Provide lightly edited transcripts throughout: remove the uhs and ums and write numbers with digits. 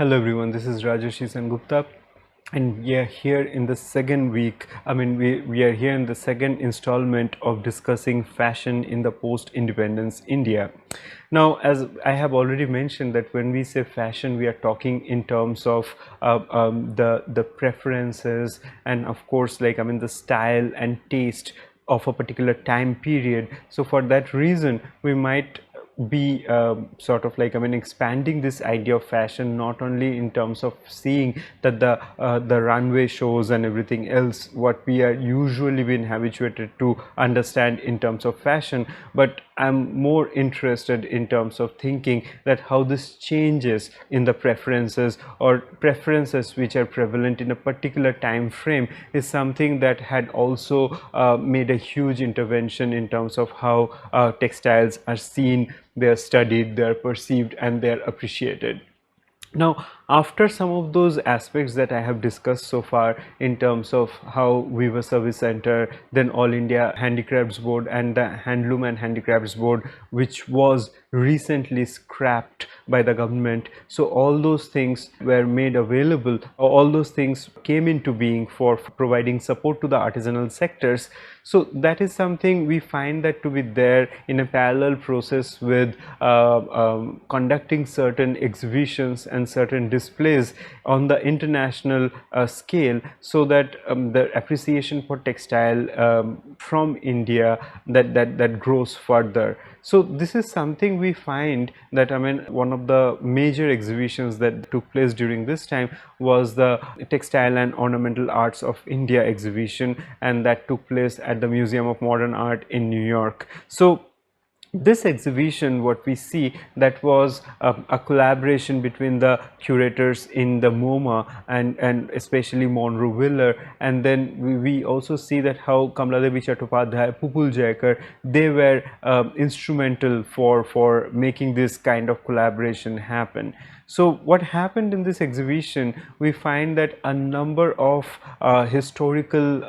Hello everyone, this is Rajesh Sengupta, and we are here in the second week. We are here in the second installment of discussing fashion in the post-independence India. Now, as I have already mentioned, that when we say fashion, we are talking in terms of the preferences, and of course, the style and taste of a particular time period. So for that reason, we might be expanding this idea of fashion not only in terms of seeing that the runway shows and everything else what we are usually been habituated to understand in terms of fashion, but I'm more interested in terms of thinking that how this changes in the preferences or preferences which are prevalent in a particular time frame is something that had also made a huge intervention in terms of how textiles are seen, they are studied, they are perceived, and they are appreciated. Now, after some of those aspects that I have discussed so far in terms of how Weaver Service Center, then All India Handicrafts Board, and the Handloom and Handicrafts Board, which was recently scrapped by the government, so all those things were made available, all those things came into being for providing support to the artisanal sectors. So that is something we find that to be there in a parallel process with conducting certain exhibitions and certain displays on the international scale, so that the appreciation for textile from India that grows further. So this is something we find that one of the major exhibitions that took place during this time was the Textile and Ornamental Arts of India exhibition, and that took place at the Museum of Modern Art in New York. So this exhibition, what we see, that was a collaboration between the curators in the MoMA and especially Monroe Wheeler, and then we also see that how Kamaladevi Chattopadhyay, Pupul Jayakar, they were instrumental for making this kind of collaboration happen. So what happened in this exhibition, we find that a number of historical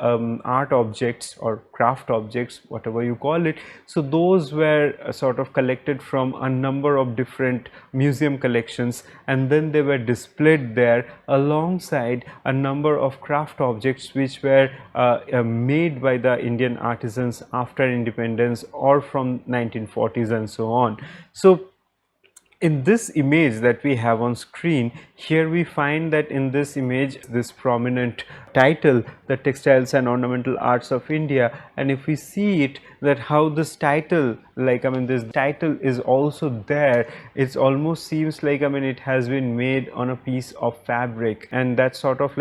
art objects or craft objects, whatever you call it, so those were sort of collected from a number of different museum collections, and then they were displayed there alongside a number of craft objects which were made by the Indian artisans after independence or from 1940s and so on. So in this image that we have on screen, here we find that in this image, this prominent title, the Textiles and Ornamental Arts of India, and if we see it, that how this title, this title is also there, it almost seems like it has been made on a piece of fabric, and that sort of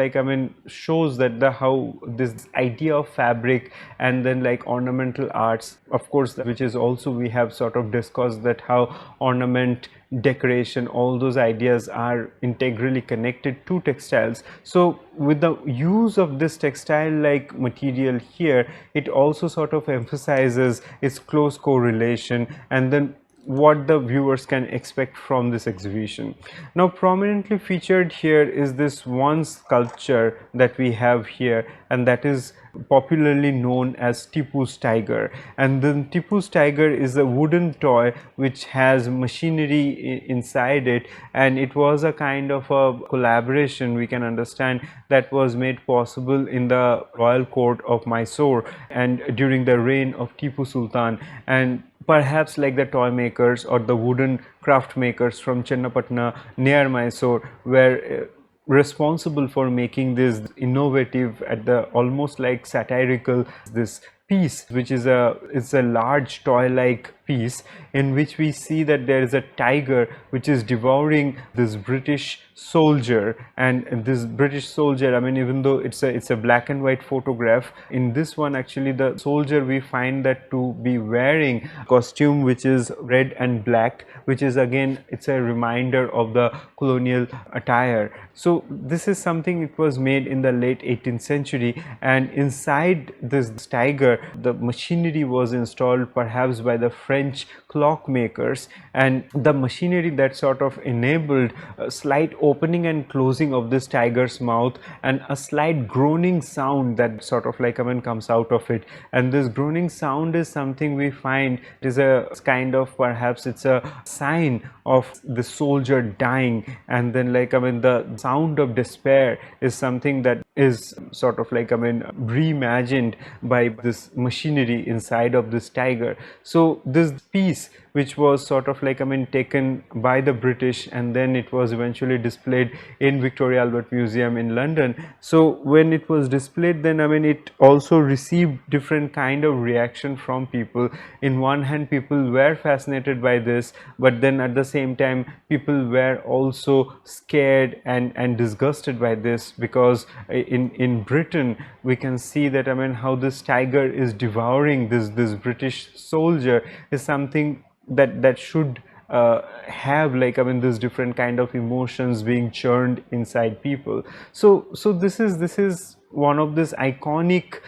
shows that the how this idea of fabric and then ornamental arts, of course, which is also we have sort of discussed that how ornament, decoration, all those ideas are integrally connected to textiles. So with the use of this textile like material here, it also sort of emphasizes its close correlation and then what the viewers can expect from this exhibition. Now prominently featured here is this one sculpture that we have here, and that is popularly known as Tipu's tiger. And then Tipu's tiger is a wooden toy which has machinery inside it, and it was a kind of a collaboration, we can understand, that was made possible in the royal court of Mysore and during the reign of Tipu Sultan. And perhaps like the toy makers or the wooden craft makers from Chennapatna near Mysore were responsible for making this innovative at the almost like satirical this piece, which is a large toy like piece in which we see that there is a tiger which is devouring this British soldier. And this British soldier, even though it's a black and white photograph, in this one actually the soldier, we find that to be wearing costume which is red and black, which is again it's a reminder of the colonial attire. So this is something, it was made in the late 18th century, and inside this tiger the machinery was installed perhaps by the French clockmakers, and the machinery that sort of enabled slight opening and closing of this tiger's mouth, and a slight groaning sound that sort of like comes out of it. And this groaning sound is something we find is a kind of, perhaps it's a sign of the soldier dying. And then the sound of despair is something that is sort of reimagined by this machinery inside of this tiger. So this piece, which was sort of taken by the British, and then it was eventually displayed in Victoria Albert Museum in London. So when it was displayed, then it also received different kind of reaction from people. In one hand, people were fascinated by this, but then at the same time people were also scared and disgusted by this, because in Britain we can see that how this tiger is devouring this British soldier is something that should have this different kind of emotions being churned inside people. So this is one of these iconic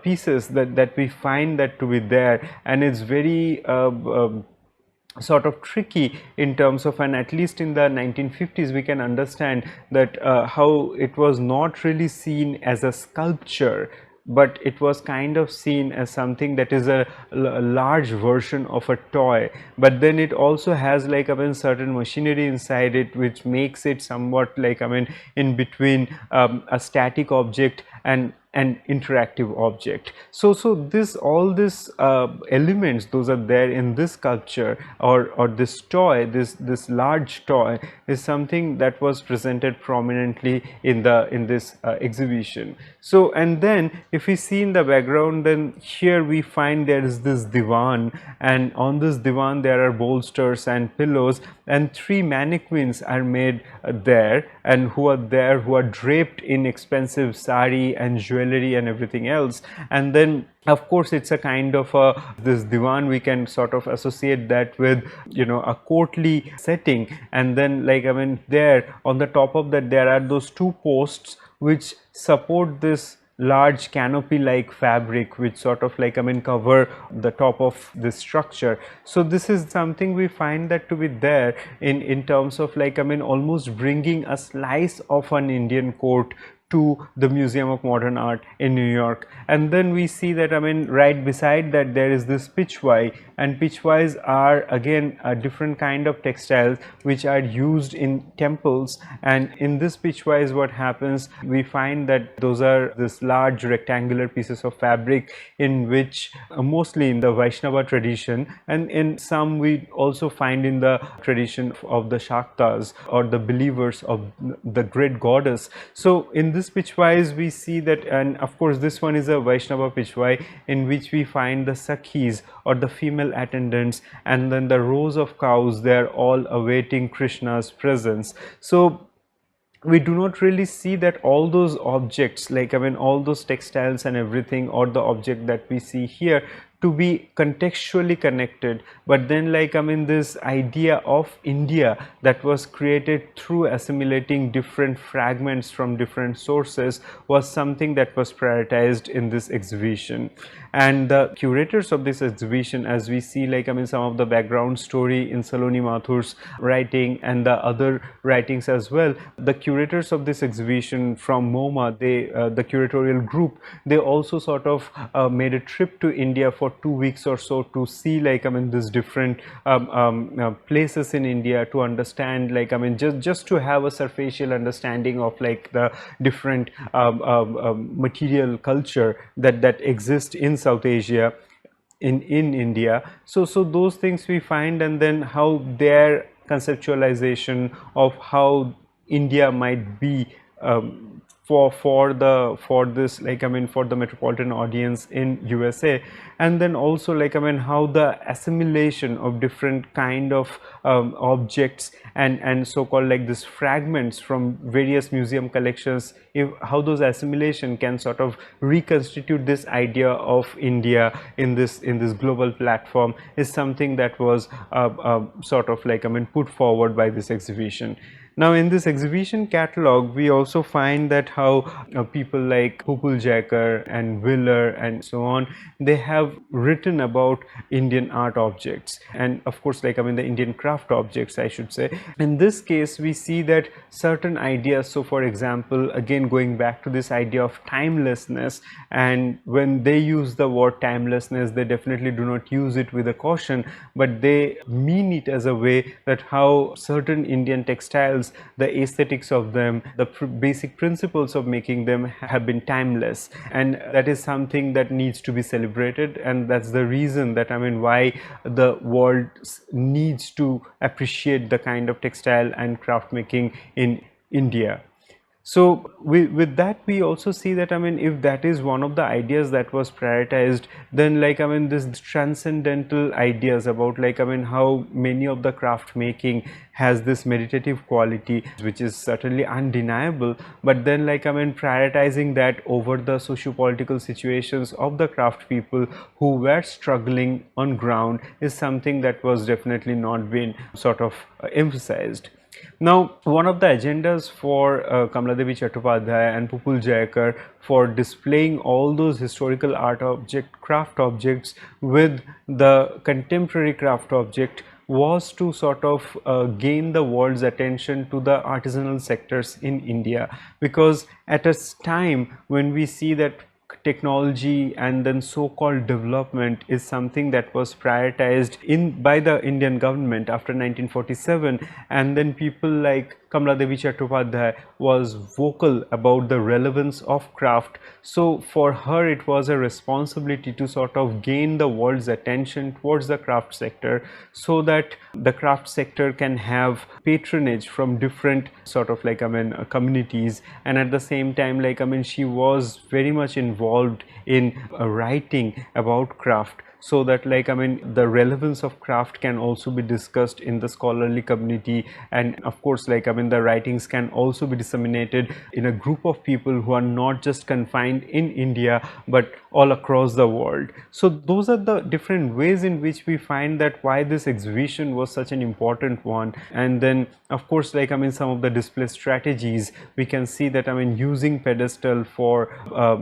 pieces that we find that to be there, and it's very sort of tricky in terms of, and at least in the 1950s we can understand that how it was not really seen as a sculpture, but it was kind of seen as something that is a large version of a toy. But then it also has certain machinery inside it, which makes it somewhat in between a static object and an interactive object. So this, all this elements, those are there in this sculpture, or this toy, this large toy is something that was presented prominently in this exhibition. So, and then if we see in the background, then here we find there is this divan, and on this divan there are bolsters and pillows, and 3 mannequins are made there, and who are draped in expensive sari and jewelry and everything else. And then of course it's a kind of this divan, we can sort of associate that with a courtly setting. And then there on the top of that there are those 2 posts which support this large canopy like fabric, which sort of cover the top of this structure. So this is something we find that to be there in terms of almost bringing a slice of an Indian court to the Museum of Modern Art in New York. And then we see that right beside that there is this pitchwai, and pitchwais are again a different kind of textiles which are used in temples. And in this pitchwais, what happens, we find that those are this large rectangular pieces of fabric in which mostly in the Vaishnava tradition, and in some we also find in the tradition of the Shaktas, or the believers of the great goddess. So in this pitchwais we see that, and of course this one is a Vaishnava pitchwai in which we find the Sakhis, or the female attendants, and then the rows of cows, they are all awaiting Krishna's presence. So we do not really see that all those objects, all those textiles and everything, or the object that we see here, to be contextually connected. But then this idea of India that was created through assimilating different fragments from different sources was something that was prioritized in this exhibition. And the curators of this exhibition, as we see some of the background story in Saloni Mathur's writing and the other writings as well, the curators of this exhibition from MoMA, the curatorial group, they also sort of made a trip to India for 2 weeks or so to see this different places in India, to understand just to have a superficial understanding of the different material culture that exists in South Asia, in India. So those things we find, and then how their conceptualization of how India might be for this for the metropolitan audience in USA. And then also how the assimilation of different kind of objects and so-called this fragments from various museum collections, how those assimilation can sort of reconstitute this idea of India in this global platform, is something that was sort of put forward by this exhibition. Now in this exhibition catalog we also find that how people like Pupul Jaikar and Wheeler and so on, they have written about Indian art objects, and of course like the Indian craft objects I should say. In this case we see that certain ideas, so for example again going back to this idea of timelessness, and when they use the word timelessness they definitely do not use it with a caution, but they mean it as a way that how certain Indian textiles, the aesthetics of them, the basic principles of making them have been timeless, and that is something that needs to be celebrated, and that's the reason that why the world needs to appreciate the kind of textile and craft making in India. So with that we also see that if that is one of the ideas that was prioritized, then this transcendental ideas about how many of the craft making has this meditative quality, which is certainly undeniable, but then prioritizing that over the socio-political situations of the craft people who were struggling on ground is something that was definitely not been sort of emphasized. Now, one of the agendas for Kamaladevi Chattopadhyay and Pupul Jaikar for displaying all those historical craft objects with the contemporary craft object was to sort of gain the world's attention to the artisanal sectors in India, because at a time when we see that technology and then so-called development is something that was prioritized by the Indian government after 1947, and then people like Kamaladevi Chattopadhyay was vocal about the relevance of craft. So for her it was a responsibility to sort of gain the world's attention towards the craft sector, so that the craft sector can have patronage from different sort of communities, and at the same time she was very much involved in writing about craft, so that the relevance of craft can also be discussed in the scholarly community, and of course the writings can also be disseminated in a group of people who are not just confined in India but all across the world. So those are the different ways in which we find that why this exhibition was such an important one. And then of course some of the display strategies, we can see that using pedestal for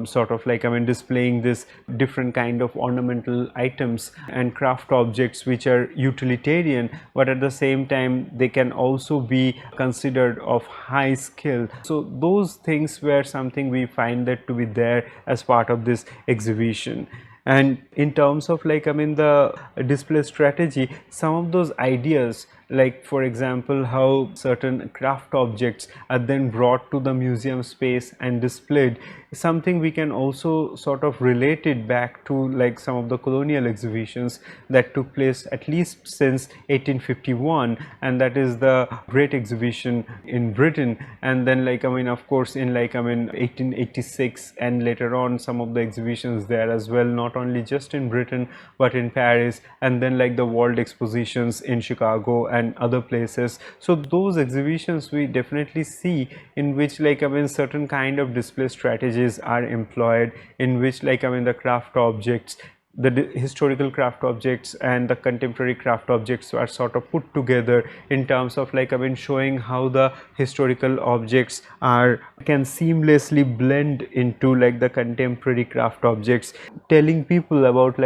sort of displaying this different kind of ornamental items and craft objects which are utilitarian, but at the same time they can also be considered of high skill. So those things were something we find that to be there as part of this exhibition. And in terms of the display strategy, some of those ideas, like for example how certain craft objects are then brought to the museum space and displayed, something we can also sort of relate it back to some of the colonial exhibitions that took place at least since 1851, and that is the Great Exhibition in Britain, and then of course in 1886, and later on some of the exhibitions there as well, not only just in Britain but in Paris, and then the World Expositions in Chicago and other places. So those exhibitions we definitely see in which certain kind of display strategies are employed, in which the craft objects, the historical craft objects and the contemporary craft objects are sort of put together in terms of showing how the historical objects can seamlessly blend into the contemporary craft objects, telling people about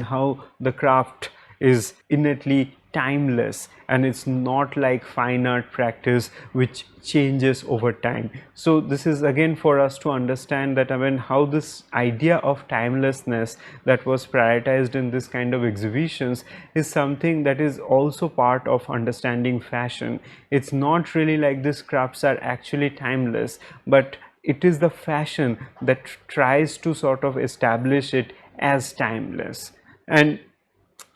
how the craft is innately timeless and it's not like fine art practice which changes over time. So this is again for us to understand that how this idea of timelessness that was prioritized in this kind of exhibitions is something that is also part of understanding fashion. It's not really like these crafts are actually timeless, but it is the fashion that tries to sort of establish it as timeless. And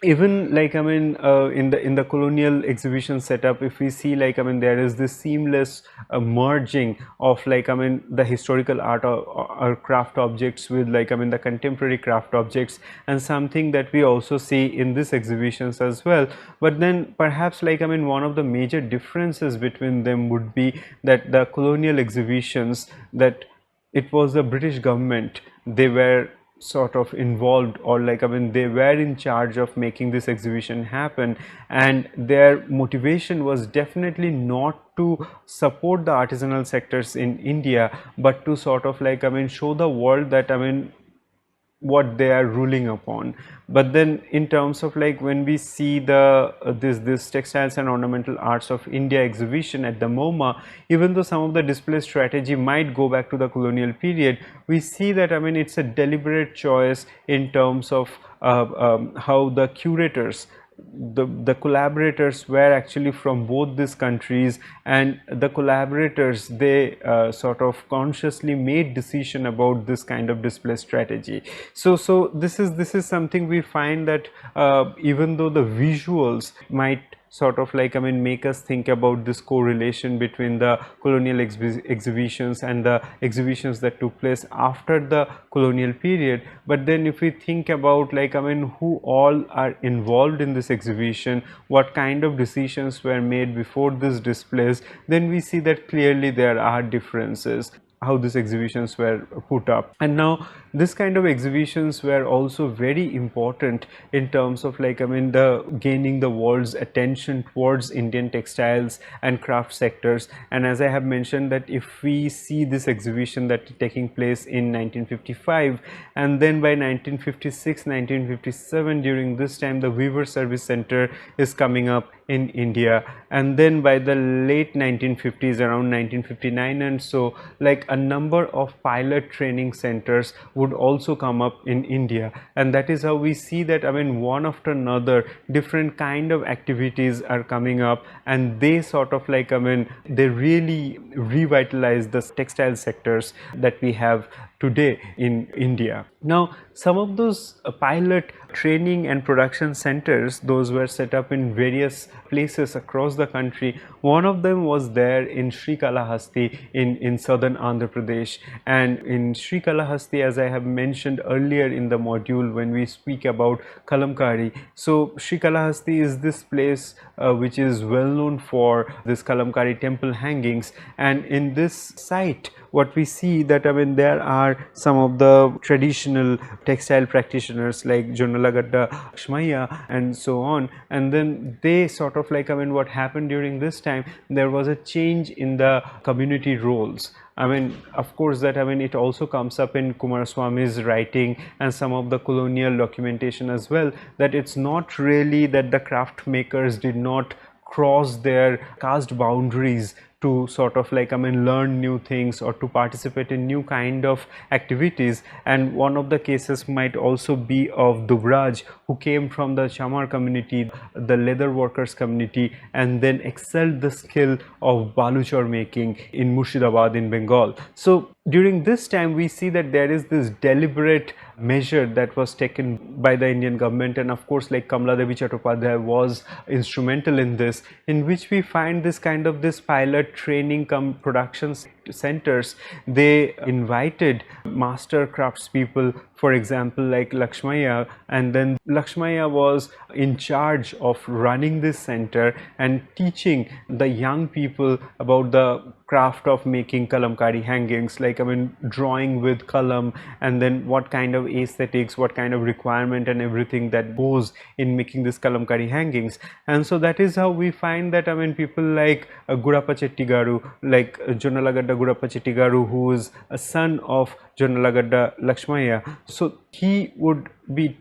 even in the colonial exhibition setup, if we see there is this seamless merging of the historical art or craft objects with the contemporary craft objects, and something that we also see in these exhibitions as well. But then perhaps one of the major differences between them would be that the colonial exhibitions, that it was the British government, they were sort of involved, or like, I mean, they were in charge of making this exhibition happen, and their motivation was definitely not to support the artisanal sectors in India, but to sort of like, I mean, show the world that, I mean, what they are ruling upon. But then in terms of like, when we see the this textiles and ornamental arts of India exhibition at the MoMA, even though some of the display strategy might go back to the colonial period, we see that, I mean, it's a deliberate choice in terms of how the curators, the collaborators were actually from both these countries, and the collaborators, they sort of consciously made decision about this kind of display strategy. So this is something we find that even though the visuals might sort of like, I mean, make us think about this correlation between the colonial exhibitions and the exhibitions that took place after the colonial period, but then if we think about, like, I mean, who all are involved in this exhibition, what kind of decisions were made before these displays, then we see that clearly there are differences how these exhibitions were put up. And now this kind of exhibitions were also very important in terms of, like, I mean, the gaining the world's attention towards Indian textiles and craft sectors. And as I have mentioned, that if we see this exhibition that taking place in 1955, and then by 1956 1957, during this time the Weaver Service Center is coming up in India, and then by the late 1950s, around 1959 and so, like, a number of pilot training centers would also come up in India, and that is how we see that, I mean, one after another different kind of activities are coming up, and they sort of like, I mean, they really revitalize the textile sectors that we have today in India. Now, some of those pilot training and production centers, those were set up in various places across the country. One of them was there in Srikalahasti in southern Andhra Pradesh. And in Srikalahasti, as I have mentioned earlier in the module when we speak about Kalamkari, so Srikalahasti is this place which is well known for this Kalamkari temple hangings, and in this site what we see that, I mean, there are some of the traditional textile practitioners like Jonnalagadda Lakshmaya and so on, and then they sort of like, I mean, what happened during this time, there was a change in the community roles. I mean, of course, that, I mean, it also comes up in Kumaraswamy's writing and some of the colonial documentation as well, that it's not really that the craft makers did not cross their caste boundaries to sort of like, I mean, learn new things or to participate in new kind of activities. And one of the cases might also be of Dubraj, who came from the Chamar community, the leather workers community, and then excelled the skill of baluchar making in Murshidabad in Bengal. So during this time we see that there is this deliberate measure that was taken by the Indian government, and of course, like, Kamala Devi Chattopadhyay was instrumental in this, in which we find this kind of this pilot training production centers. They invited master craftspeople, for example, like Lakshmaya, and then Lakshmaya was in charge of running this center and teaching the young people about the craft of making kalamkari hangings, like, I mean, drawing with kalam, and then what kind of aesthetics, what kind of requirement and everything that goes in making this kalamkari hangings. And so that is how we find that, I mean, people like Gurappa Chettigaru, like Jonnalagadda Gurappa Chettigaru, who is a son of Jonnalagadda Lakshmaya. So he would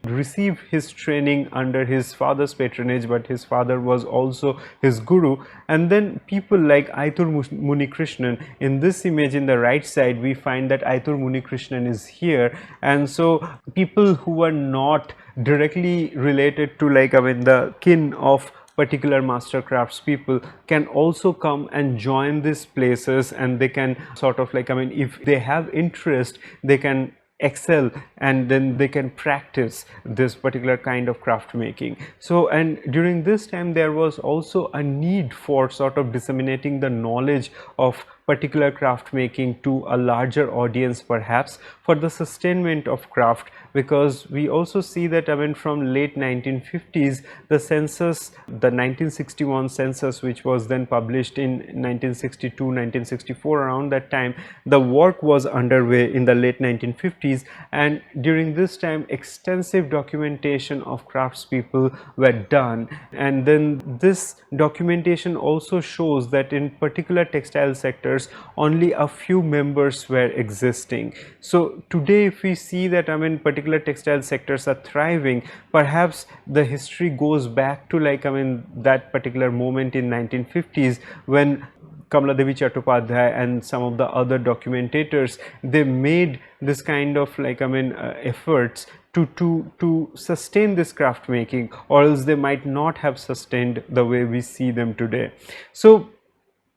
receive his training under his father's patronage, but his father was also his guru. And then people like Aitur Munikrishnan, in this image in the right side we find that Aitur Munikrishnan is here, and so people who are not directly related to, like, I mean, the kin of particular master crafts people can also come and join these places, and they can sort of like, I mean, if they have interest, they can excel and then they can practice this particular kind of craft making. So, and during this time there was also a need for sort of disseminating the knowledge of particular craft making to a larger audience, perhaps for the sustainment of craft, because we also see that, I mean, from late 1950s, the census, the 1961 census, which was then published in 1962, 1964, around that time, the work was underway in the late 1950s, and during this time extensive documentation of craftspeople were done. And then this documentation also shows that in particular textile sectors only a few members were existing. So today if we see that, I mean, particular textile sectors are thriving, perhaps the history goes back to, like, I mean, that particular moment in 1950s when Kamaladevi Chattopadhyay and some of the other documentators, they made this kind of, like, I mean, efforts to sustain this craft making, or else they might not have sustained the way we see them today. So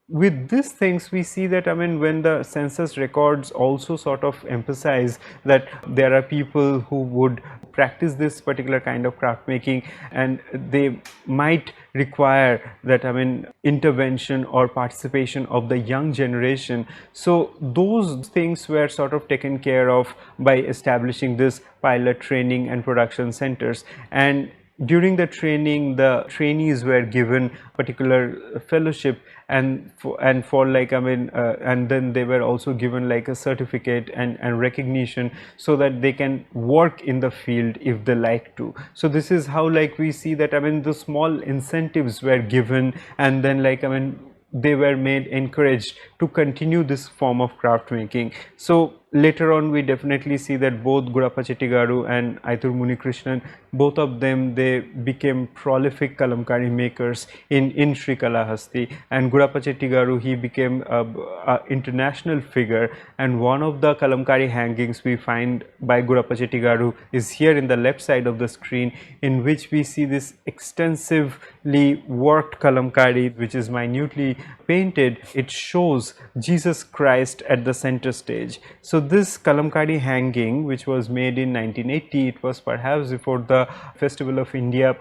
with these things we see that, I mean, when the census records also sort of emphasize that there are people who would practice this particular kind of craft making, and they might require that, I mean, intervention or participation of the young generation. So those things were sort of taken care of by establishing this pilot training and production centers. And during the training, the trainees were given particular fellowship, and for like, I mean, and then they were also given like a certificate and recognition, so that they can work in the field if they like to. So this is how, like, we see that, I mean, the small incentives were given, and then, like, I mean, they were made encouraged to continue this form of craft making. So later on we definitely see that both Gurappa Chettigaru and Aitur Munikrishnan, both of them, they became prolific kalamkari makers in Srikalahasti. And Gurappa Chettigaru, he became a international figure, and one of the kalamkari hangings we find by Gurappa Chettigaru is here in the left side of the screen, in which we see this extensively worked kalamkari which is minutely painted. It shows Jesus Christ at the center stage. So this kalamkari hanging, which was made in 1980, it was perhaps before the Festival of India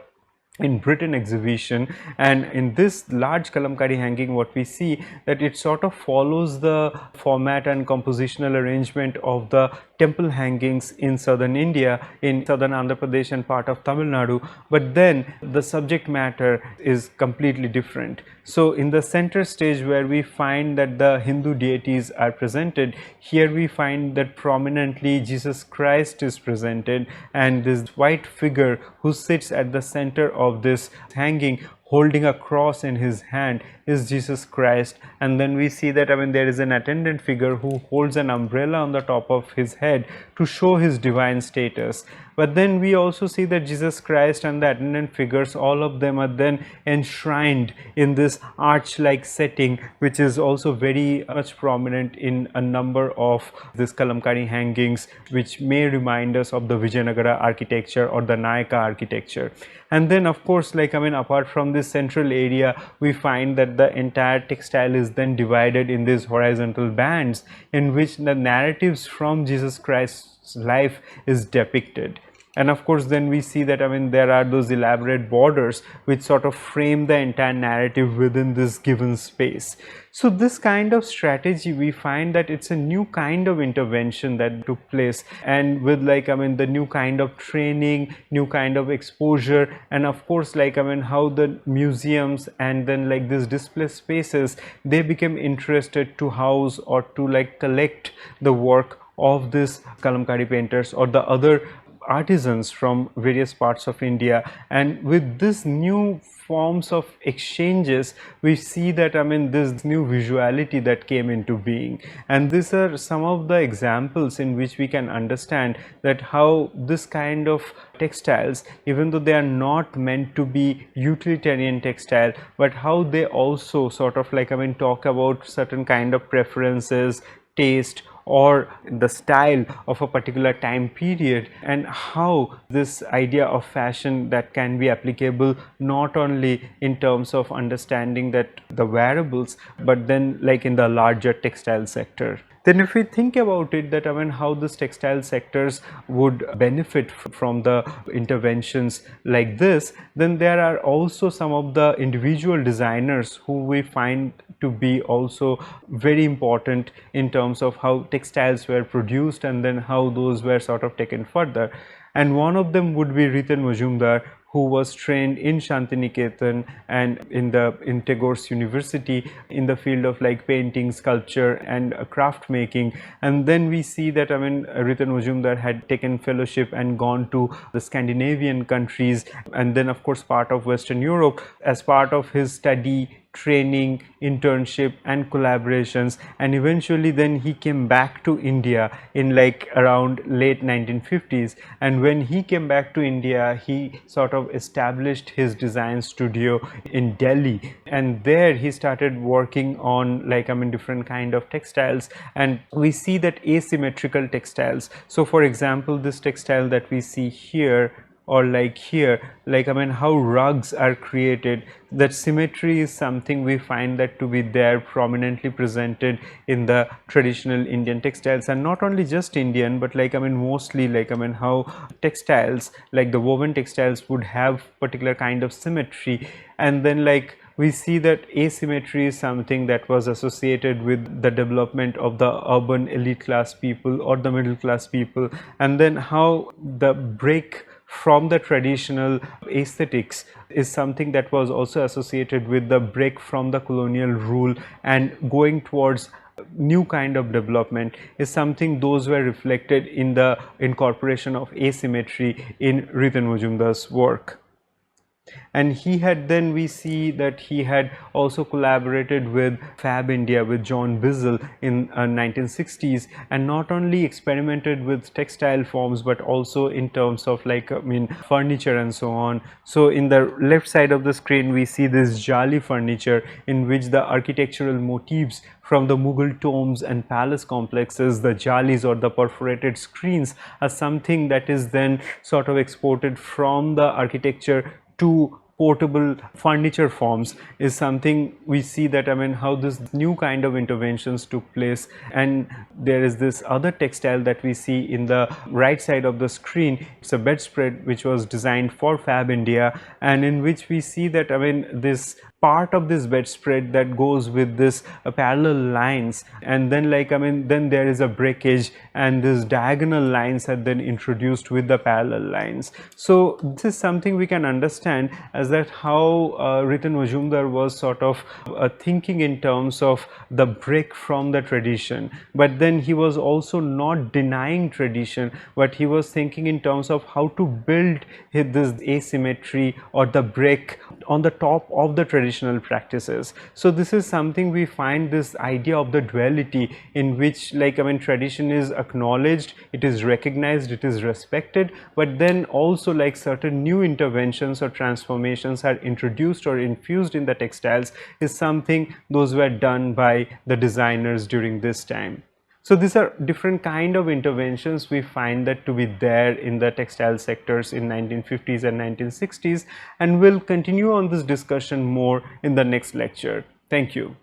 in Britain exhibition. And in this large kalamkari hanging, what we see that it sort of follows the format and compositional arrangement of the temple hangings in southern India, in southern Andhra Pradesh and part of Tamil Nadu, but then the subject matter is completely different. So in the center stage, where we find that the Hindu deities are presented, here we find that prominently Jesus Christ is presented, and this white figure who sits at the center of this hanging holding a cross in his hand is Jesus Christ. And then we see that, I mean, there is an attendant figure who holds an umbrella on the top of his head to show his divine status. But then we also see that Jesus Christ and the attendant figures, all of them are then enshrined in this arch-like setting, which is also very much prominent in a number of these kalamkari hangings, which may remind us of the Vijayanagara architecture or the Nayaka architecture. And then, of course, like, I mean, apart from this central area, we find that the entire textile is then divided in these horizontal bands, in which the narratives from Jesus Christ's life is depicted. And of course, then we see that, I mean, there are those elaborate borders which sort of frame the entire narrative within this given space. So this kind of strategy, we find that it's a new kind of intervention that took place, and with, like, I mean, the new kind of training, new kind of exposure, and of course, like, I mean, how the museums and then, like, these display spaces, they became interested to house or to, like, collect the work of this kalamkari painters or the other artisans from various parts of India. And with this new forms of exchanges, we see that, I mean, this new visuality that came into being. And these are some of the examples in which we can understand that how this kind of textiles, even though they are not meant to be utilitarian textile, but how they also sort of, like, I mean, talk about certain kind of preferences, taste, or the style of a particular time period, and how this idea of fashion that can be applicable not only in terms of understanding that the wearables, but then, like, in the larger textile sector. then if we think about it, that I mean how this textile sectors would benefit from the interventions like this, then there are also some of the individual designers who we find to be also very important in terms of how textiles were produced and then how those were sort of taken further. And one of them would be Riten Majumdar, who was trained in Shantiniketan and in Tagore's University in the field of like painting, sculpture and craft making. And then we see that I mean Riten Majumdar had taken fellowship and gone to the Scandinavian countries and then of course part of Western Europe as part of his study, training, internship and collaborations, and eventually then he came back to India in like around late 1950s. And when he came back to India, he sort of established his design studio in Delhi, and there he started working on like I mean different kind of textiles. And we see that asymmetrical textiles, so for example this textile that we see here or like here, like I mean how rugs are created, that symmetry is something we find that to be there prominently presented in the traditional Indian textiles. And not only just Indian, but like I mean mostly like I mean how textiles like the woven textiles would have particular kind of symmetry. And then like we see that asymmetry is something that was associated with the development of the urban elite class people or the middle class people, and then how the break from the traditional aesthetics is something that was also associated with the break from the colonial rule and going towards new kind of development is something those were reflected in the incorporation of asymmetry in Riten Majumdar's work. And he had, then we see that he had also collaborated with Fab India, with John Bissell in 1960s, and not only experimented with textile forms but also in terms of like I mean furniture and so on. So in the left side of the screen we see this Jali furniture in which the architectural motifs from the Mughal tombs and palace complexes, the jalis or the perforated screens, are something that is then sort of exported from the architecture to portable furniture forms, is something we see that I mean how this new kind of interventions took place. And there is this other textile that we see in the right side of the screen. It's a bedspread which was designed for Fab India, and in which we see that I mean this part of this bedspread that goes with this parallel lines, and then like I mean then there is a breakage and this diagonal lines are then introduced with the parallel lines. So this is something we can understand as that how Riten Majumdar was sort of thinking in terms of the break from the tradition, but then he was also not denying tradition, but he was thinking in terms of how to build this asymmetry or the break on the top of the traditional practices. So this is something we find, this idea of the duality in which like I mean tradition is acknowledged, it is recognized, it is respected, but then also like certain new interventions or transformations are introduced or infused in the textiles is something those were done by the designers during this time. So these are different kind of interventions we find that to be there in the textile sectors in 1950s and 1960s, and we'll continue on this discussion more in the next lecture. Thank you.